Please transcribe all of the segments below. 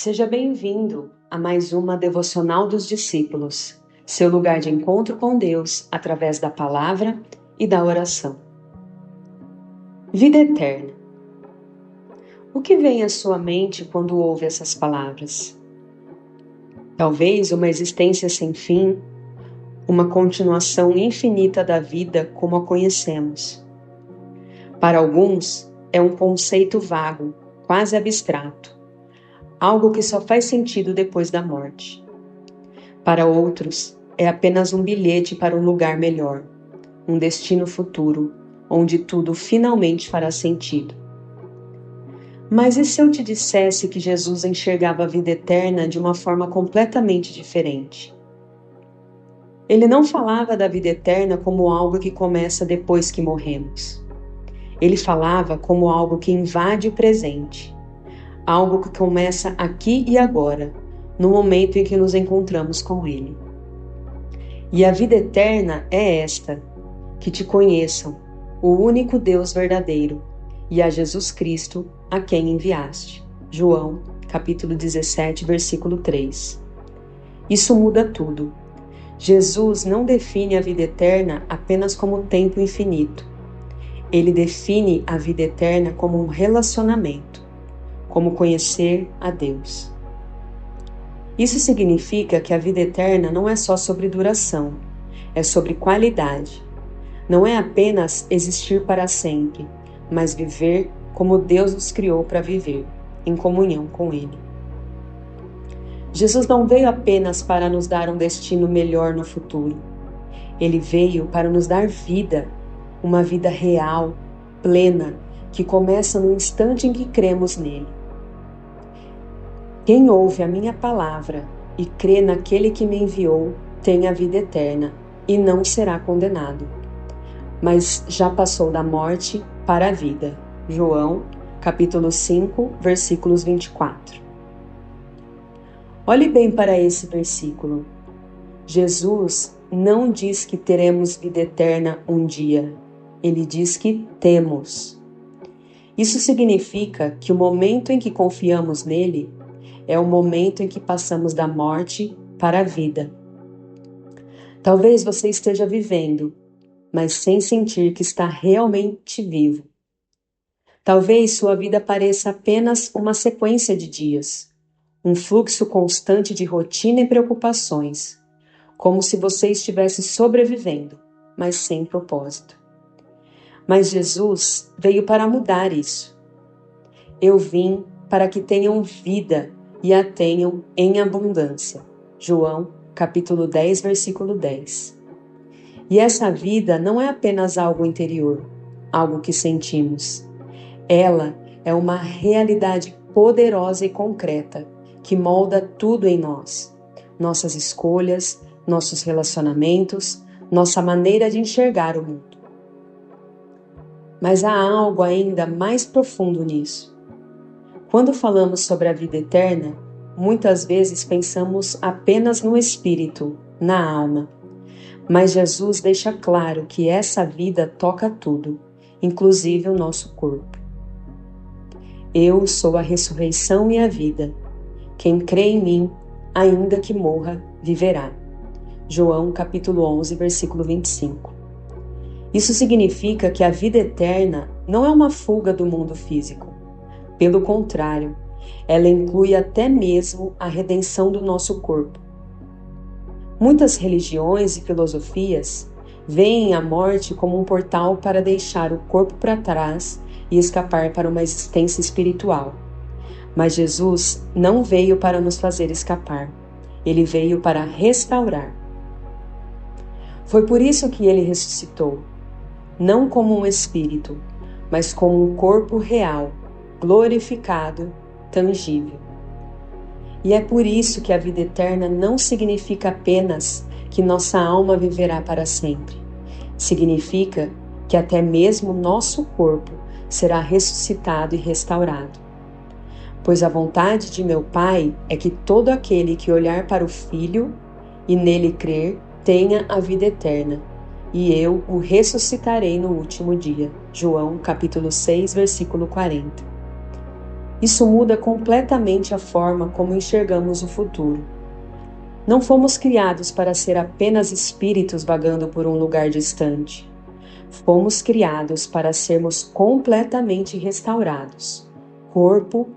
Seja bem-vindo a mais uma Devocional dos Discípulos, seu lugar de encontro com Deus através da palavra e da oração. Vida eterna. O que vem à sua mente quando ouve essas palavras? Talvez uma existência sem fim, uma continuação infinita da vida como a conhecemos. Para alguns, é um conceito vago, quase abstrato, algo que só faz sentido depois da morte. Para outros, é apenas um bilhete para um lugar melhor, um destino futuro, onde tudo finalmente fará sentido. Mas e se eu te dissesse que Jesus enxergava a vida eterna de uma forma completamente diferente? Ele não falava da vida eterna como algo que começa depois que morremos. Ele falava como algo que invade o presente, algo que começa aqui e agora, no momento em que nos encontramos com Ele. E a vida eterna é esta, que te conheçam, o único Deus verdadeiro, e a Jesus Cristo, a quem enviaste. João, capítulo 17, versículo 3. Isso muda tudo. Jesus não define a vida eterna apenas como tempo infinito. Ele define a vida eterna como um relacionamento, como conhecer a Deus. Isso significa que a vida eterna não é só sobre duração, é sobre qualidade. Não é apenas existir para sempre, mas viver como Deus nos criou para viver, em comunhão com Ele. Jesus não veio apenas para nos dar um destino melhor no futuro. Ele veio para nos dar vida, uma vida real, plena, que começa no instante em que cremos nele. Quem ouve a minha palavra e crê naquele que me enviou, tem a vida eterna e não será condenado, mas já passou da morte para a vida. João, capítulo 5, versículos 24. Olhe bem para esse versículo. Jesus não diz que teremos vida eterna um dia. Ele diz que temos. Isso significa que o momento em que confiamos nele é o momento em que passamos da morte para a vida. Talvez você esteja vivendo, mas sem sentir que está realmente vivo. Talvez sua vida pareça apenas uma sequência de dias, um fluxo constante de rotina e preocupações, como se você estivesse sobrevivendo, mas sem propósito. Mas Jesus veio para mudar isso. Eu vim para que tenham vida e a tenham em abundância. João, capítulo 10, versículo 10. E essa vida não é apenas algo interior, algo que sentimos. Ela é uma realidade poderosa e concreta que molda tudo em nós. Nossas escolhas, nossos relacionamentos, nossa maneira de enxergar o mundo. Mas há algo ainda mais profundo nisso. Quando falamos sobre a vida eterna, muitas vezes pensamos apenas no espírito, na alma. Mas Jesus deixa claro que essa vida toca tudo, inclusive o nosso corpo. Eu sou a ressurreição e a vida. Quem crê em mim, ainda que morra, viverá. João capítulo 11, versículo 25. Isso significa que a vida eterna não é uma fuga do mundo físico. Pelo contrário, ela inclui até mesmo a redenção do nosso corpo. Muitas religiões e filosofias veem a morte como um portal para deixar o corpo para trás e escapar para uma existência espiritual. Mas Jesus não veio para nos fazer escapar. Ele veio para restaurar. Foi por isso que ele ressuscitou, não como um espírito, mas como um corpo real, glorificado, tangível. E é por isso que a vida eterna não significa apenas que nossa alma viverá para sempre. Significa que até mesmo nosso corpo será ressuscitado e restaurado. Pois a vontade de meu Pai é que todo aquele que olhar para o Filho e nele crer tenha a vida eterna, e eu o ressuscitarei no último dia. João capítulo 6, versículo 40. Isso muda completamente a forma como enxergamos o futuro. Não fomos criados para ser apenas espíritos vagando por um lugar distante. Fomos criados para sermos completamente restaurados, corpo,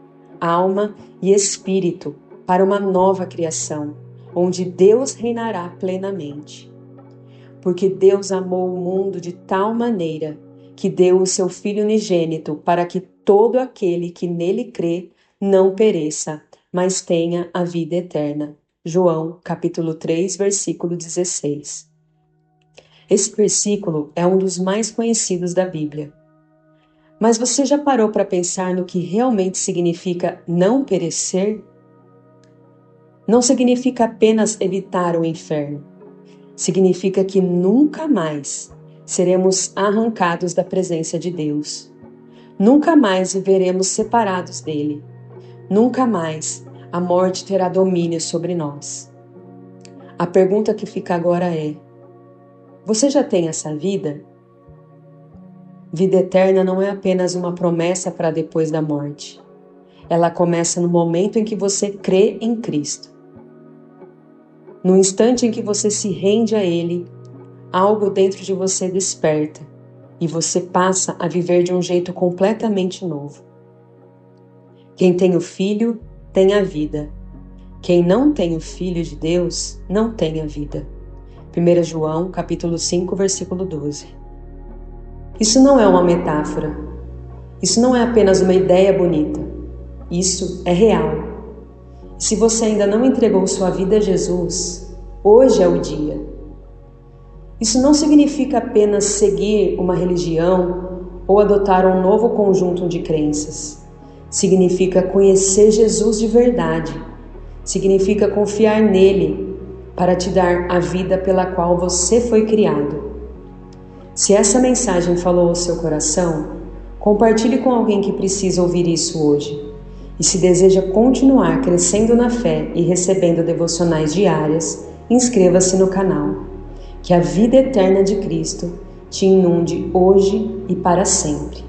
alma e espírito, para uma nova criação, onde Deus reinará plenamente. Porque Deus amou o mundo de tal maneira que deu o seu Filho unigênito para que todo aquele que nele crê não pereça, mas tenha a vida eterna. João, capítulo 3, versículo 16. Esse versículo é um dos mais conhecidos da Bíblia. Mas você já parou para pensar no que realmente significa não perecer? Não significa apenas evitar o inferno. Significa que nunca mais seremos arrancados da presença de Deus. Nunca mais viveremos separados dele. Nunca mais a morte terá domínio sobre nós. A pergunta que fica agora é: você já tem essa vida? Vida eterna não é apenas uma promessa para depois da morte. Ela começa no momento em que você crê em Cristo. No instante em que você se rende a Ele, algo dentro de você desperta e você passa a viver de um jeito completamente novo. Quem tem o Filho tem a vida. Quem não tem o Filho de Deus não tem a vida. 1 João, capítulo 5, versículo 12. Isso não é uma metáfora. Isso não é apenas uma ideia bonita. Isso é real. Se você ainda não entregou sua vida a Jesus, hoje é o dia. Isso não significa apenas seguir uma religião ou adotar um novo conjunto de crenças. Significa conhecer Jesus de verdade. Significa confiar nele para te dar a vida pela qual você foi criado. Se essa mensagem falou ao seu coração, compartilhe com alguém que precisa ouvir isso hoje. E se deseja continuar crescendo na fé e recebendo devocionais diárias, inscreva-se no canal. Que a vida eterna de Cristo te inunde hoje e para sempre.